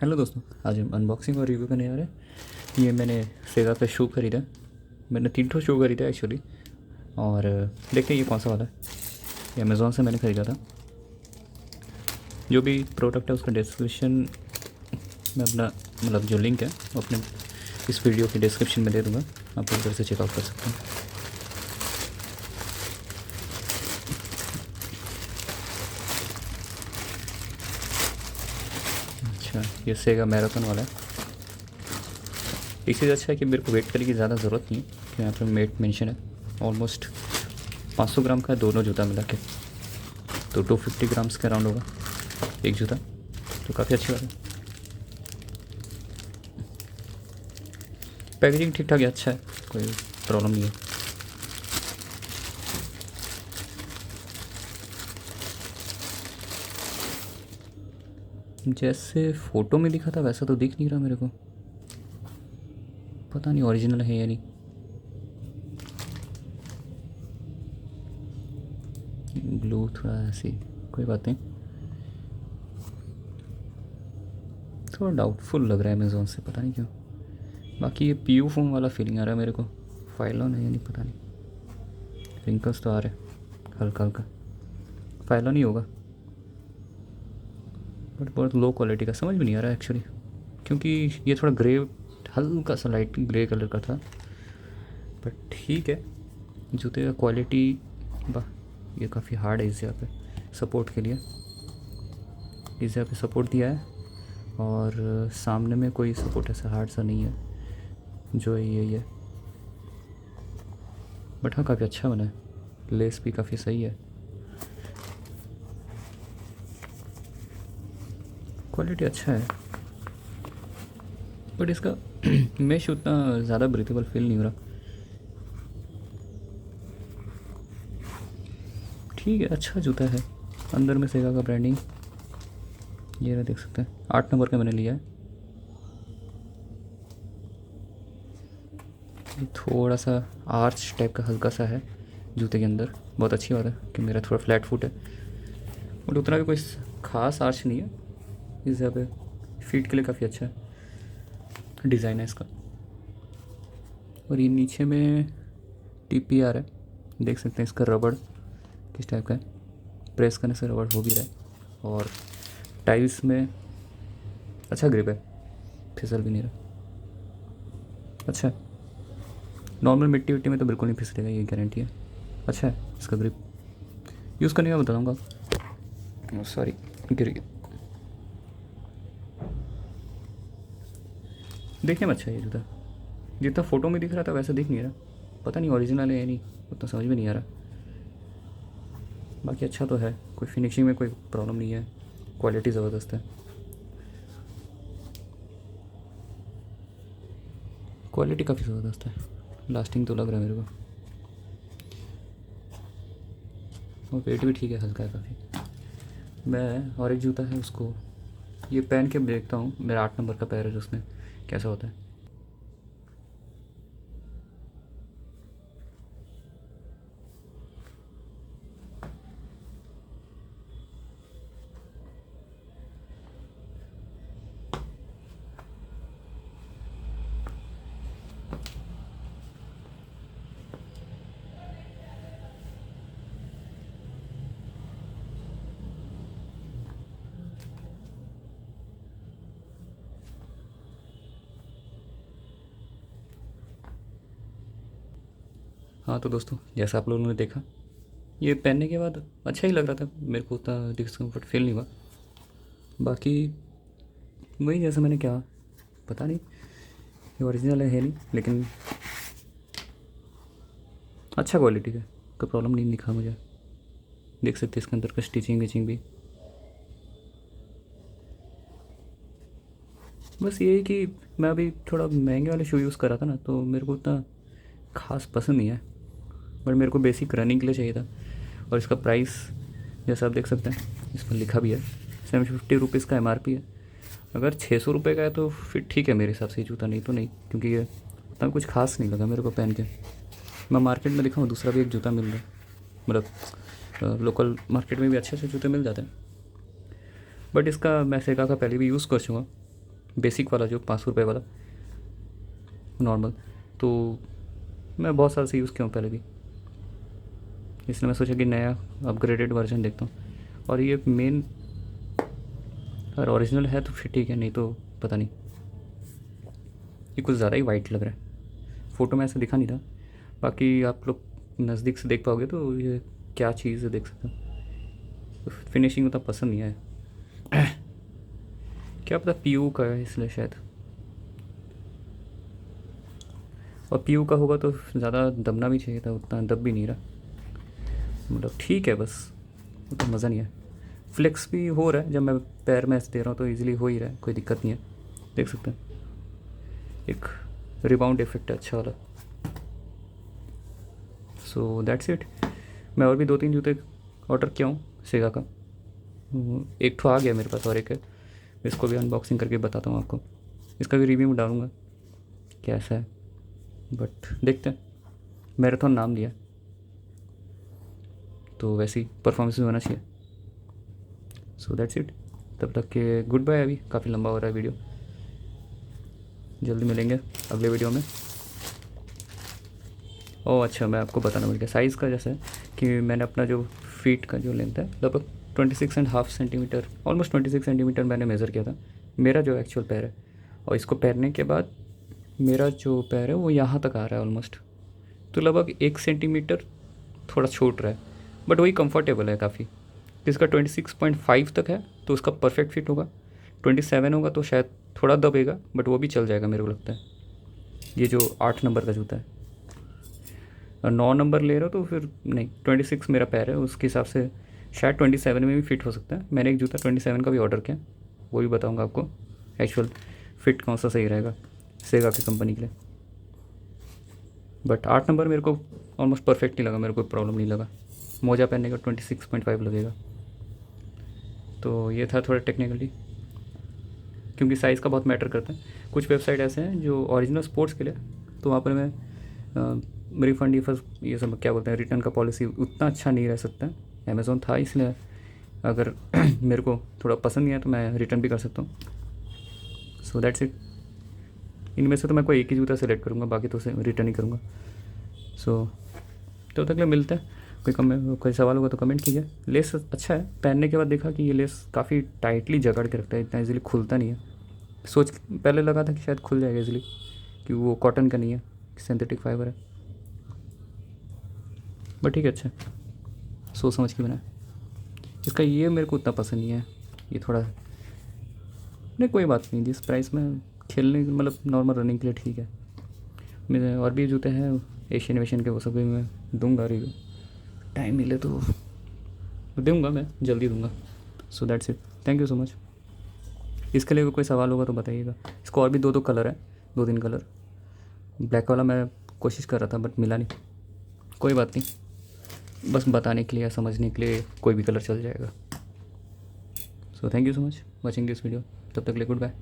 Hello दोस्तों, आज हम अनबॉक्सिंग और रिव्यू करने जा रहे हैं। ये मैंने सेगा का शू खरीदा। मैंने 3 ठो शू खरीदा एक्चुअली। और देखते हैं ये कौन सा वाला है। ये अमेज़ोन से मैंने ख़रीदा था। जो भी प्रोडक्ट है उसका डिस्क्रिप्शन में अपना मतलब जो लिंक है वो अपने इस वीडियो के डिस्क्रिप्शन में दे दूँगा। आप उधर से चेकआउट कर सकते हैं। अच्छा, ये सेगा मैराथन वाला है। एक चीज़ अच्छा है कि मेरे को वेट करने की ज़्यादा ज़रूरत नहीं है, कि यहाँ पर मेट मेंशन है। ऑलमोस्ट 500 ग्राम का है दोनों जूता मिला के, तो 250 ग्राम्स के अराउंड होगा एक जूता, तो काफ़ी अच्छी बात है। पैकेजिंग ठीक ठाक है, अच्छा है, कोई प्रॉब्लम नहीं है। जैसे फ़ोटो में दिखा था वैसा तो दिख नहीं रहा मेरे को, पता नहीं ओरिजिनल है या नहीं। ग्लू थोड़ा ऐसी, कोई बात नहीं। थोड़ा डाउटफुल लग रहा है अमेज़ोन से, पता नहीं क्यों। बाकी ये पीयू फोम वाला फीलिंग आ रहा है मेरे को। फाइलॉन है या नहीं पता नहीं। रिंकल्स तो आ रहे हैं हल्का हल्का। फाइलॉन ही होगा, बट बहुत लो क्वालिटी का, समझ में नहीं आ रहा है एक्चुअली, क्योंकि ये थोड़ा ग्रे, हल्का सा लाइट ग्रे कलर का था। बट ठीक है, जूते का क्वालिटी, वाह, ये काफ़ी हार्ड है। इस जगह पे सपोर्ट के लिए, इस जगह पे सपोर्ट दिया है, और सामने में कोई सपोर्ट ऐसा हार्ड सा नहीं है जो ये है। बट हाँ, काफ़ी अच्छा बना है। लेस भी काफ़ी सही है, क्वालिटी अच्छा है। बट इसका मैश उतना ज़्यादा ब्रीथेबल फील नहीं हो रहा। ठीक है, अच्छा जूता है। अंदर में सेगा का ब्रांडिंग ये रहा, देख सकते हैं। 8 नंबर का मैंने लिया है। ये थोड़ा सा आर्च टाइप का हल्का सा है जूते के अंदर। बहुत अच्छी बात है कि मेरा थोड़ा फ्लैट फुट है, बट उतना भी कोई ख़ास आर्च नहीं है। इस जगह पे फीट के लिए काफ़ी अच्छा है डिज़ाइन है इसका। और ये नीचे में TPR है, देख सकते हैं। इसका रबड़ किस टाइप का है, प्रेस करने से रबड़ हो भी रहा है। और टाइल्स में अच्छा ग्रिप है, फिसल भी नहीं रहा। अच्छा है, नॉर्मल मिट्टी विट्टी में तो बिल्कुल नहीं फिसलेगा, ये गारंटी है। अच्छा है इसका ग्रिप, यूज़ करने का बता दूँगा। सॉरी, गिर गया। देखने में अच्छा है ये जूता, जितना फ़ोटो में दिख रहा था वैसा दिख नहीं रहा। पता नहीं ओरिजिनल है या नहीं, उतना समझ में नहीं आ रहा। बाकी अच्छा तो है, कोई फिनिशिंग में कोई प्रॉब्लम नहीं है, क्वालिटी ज़बरदस्त है। क्वालिटी काफ़ी ज़बरदस्त है, लास्टिंग तो लग रहा है मेरे को। और वेट भी ठीक है, हल्का है काफ़ी। मैं और एक जूता है उसको ये पहन के देखता हूँ, मेरा 8 नंबर का पैर है, उसमें कैसा होता है। हाँ तो दोस्तों, जैसा आप लोगों ने देखा, ये पहनने के बाद अच्छा ही लग रहा था मेरे को, उतना डिस्कम्फर्ट फील नहीं हुआ। बाकी वही जैसा मैंने कहा, पता नहीं ये ओरिजिनल है नहीं, लेकिन अच्छा क्वालिटी का, कोई प्रॉब्लम नहीं दिखा मुझे। देख सकते हैं इसके अंदर का स्टिचिंग विचिंग भी। बस ये है कि मैं अभी थोड़ा महंगे वाले शू यूज़ कर रहा था ना, तो मेरे को उतना खास पसंद नहीं है। बट मेरे को बेसिक रनिंग के लिए चाहिए था। और इसका प्राइस जैसा आप देख सकते हैं, इस पर लिखा भी है 750 रुपीज़ का MRP है। अगर 600 रुपये का है तो फिर ठीक है मेरे हिसाब से ये जूता, नहीं तो नहीं, क्योंकि ये उतना कुछ खास नहीं लगा मेरे को पहन के। मैं मार्केट में दिखाऊँ, दूसरा भी एक जूता मिल रहा है, मतलब लोकल मार्केट में भी अच्छे अच्छे जूते मिल जाते हैं। बट इसका मैं सेगा का पहले भी यूज़ कर चुका, बेसिक वाला जो 500 रुपये वाला नॉर्मल, तो मैं बहुत साल से यूज़ किया हूँ पहले भी, इसलिए मैं सोचा कि नया अपग्रेडेड वर्जन देखता हूँ। और ये मेन अगर ओरिजिनल है तो फिर ठीक है, नहीं तो पता नहीं। ये कुछ ज़्यादा ही वाइट लग रहा है, फ़ोटो में ऐसा दिखा नहीं था, बाकी आप लोग नज़दीक से देख पाओगे तो ये क्या चीज़ है देख सकते हो। फिनिशिंग उतना पसंद नहीं आया, क्या पता पीयू का है इसलिए शायद, और पीयू का होगा तो ज़्यादा दबना भी चाहिए था, उतना दब भी नहीं रहा, मतलब ठीक है बस, उतना मज़ा नहीं है। फ्लेक्स भी हो रहा है जब मैं पैर में ऐसे दे रहा हूँ तो इजीली हो ही रहा है, कोई दिक्कत नहीं है, देख सकते हैं। एक रिबाउंड इफेक्ट है अच्छा वाला। So that's it. मैं और भी 2-3 जूते ऑर्डर किया हूँ सेगा का, एक तो आ गया मेरे पास और एक है, इसको भी अनबॉक्सिंग करके बताता हूँ आपको, इसका भी रिव्यू डालूँगा कैसा है, बट देखते हैं। मैराथन नाम दिया तो वैसे ही परफॉर्मेंस भी होना चाहिए। सो दैट्स इट, तब तक के गुड बाय। अभी काफ़ी लंबा हो रहा है वीडियो, जल्दी मिलेंगे अगले वीडियो में। ओह अच्छा, मैं आपको बताना भूल गया साइज़ का, जैसे कि मैंने अपना जो फीट का जो लेंथ है लगभग 26.5 सेंटीमीटर, ऑलमोस्ट 26 सेंटीमीटर मैंने मेज़र किया था, मेरा जो एक्चुअल पैर है। और इसको पहनने के बाद मेरा जो पैर है वो यहाँ तक आ रहा है ऑलमोस्ट, तो लगभग 1 सेंटीमीटर थोड़ा छूट रहा है, बट वही कंफर्टेबल है काफ़ी। इसका 26.5 तक है तो उसका परफेक्ट फिट होगा, 27 होगा तो शायद थोड़ा दबेगा, बट वो भी चल जाएगा मेरे को लगता है। ये जो 8 नंबर का जूता है, और 9 नंबर ले रहे हो तो फिर नहीं, 26 मेरा पैर है, उसके हिसाब से शायद 27 में भी फिट हो सकता है। मैंने एक जूता 27 का भी ऑर्डर किया, वो भी बताऊंगा आपको एक्चुअल फिट कौन सा सही रहेगा सेगा की कंपनी के लिए। बट 8 नंबर मेरे को ऑलमोस्ट परफेक्ट ही लगा, मेरे को कोई प्रॉब्लम नहीं लगा। मोजा पहनने का 26.5 लगेगा। तो ये था थोड़ा टेक्निकली, क्योंकि साइज़ का बहुत मैटर करता है। कुछ वेबसाइट ऐसे हैं जो ओरिजिनल स्पोर्ट्स के लिए, तो वहाँ पर मैं रिफ़ंड ये सब क्या बोलते हैं, रिटर्न का पॉलिसी उतना अच्छा नहीं रह सकता। अमेज़ॉन था इसलिए अगर मेरे को थोड़ा पसंद नहीं आया तो मैं रिटर्न भी कर सकता हूँ। So that's it. इनमें से तो मैं कोई एक ही जूता सेलेक्ट करूँगा, बाकी तो उसे रिटर्न ही करूँगा। सो तब तक ले मिलते हैं। कोई सवाल होगा तो कमेंट कीजिए। लेस अच्छा है, पहनने के बाद देखा कि ये लेस काफ़ी टाइटली जकड़ के रखता है, इतना इजीली खुलता नहीं है। पहले लगा था कि शायद खुल जाएगा इजीली, कि वो कॉटन का नहीं है, सिंथेटिक फाइबर है, बट ठीक है, अच्छा सोच समझ के बनाया। इसका ये मेरे को उतना पसंद नहीं है, ये थोड़ा नहीं, कोई बात नहीं, जिस प्राइस में खेलने मतलब नॉर्मल रनिंग के लिए ठीक है। मेरे और भी जूते हैं एशियन वेशियन के, वो सब भी मैं दूंगा रिव्यू, टाइम मिले तो दूंगा, मैं जल्दी दूंगा। So that's it, thank you so much. इसके लिए कोई सवाल होगा तो बताइएगा। इसको और भी 2 कलर है, 2-3 कलर। ब्लैक वाला मैं कोशिश कर रहा था बट मिला नहीं, कोई बात नहीं, बस बताने के लिए या समझने के लिए कोई भी कलर चल जाएगा। So thank you so much watching this video, तब तक के लिए गुड बाय।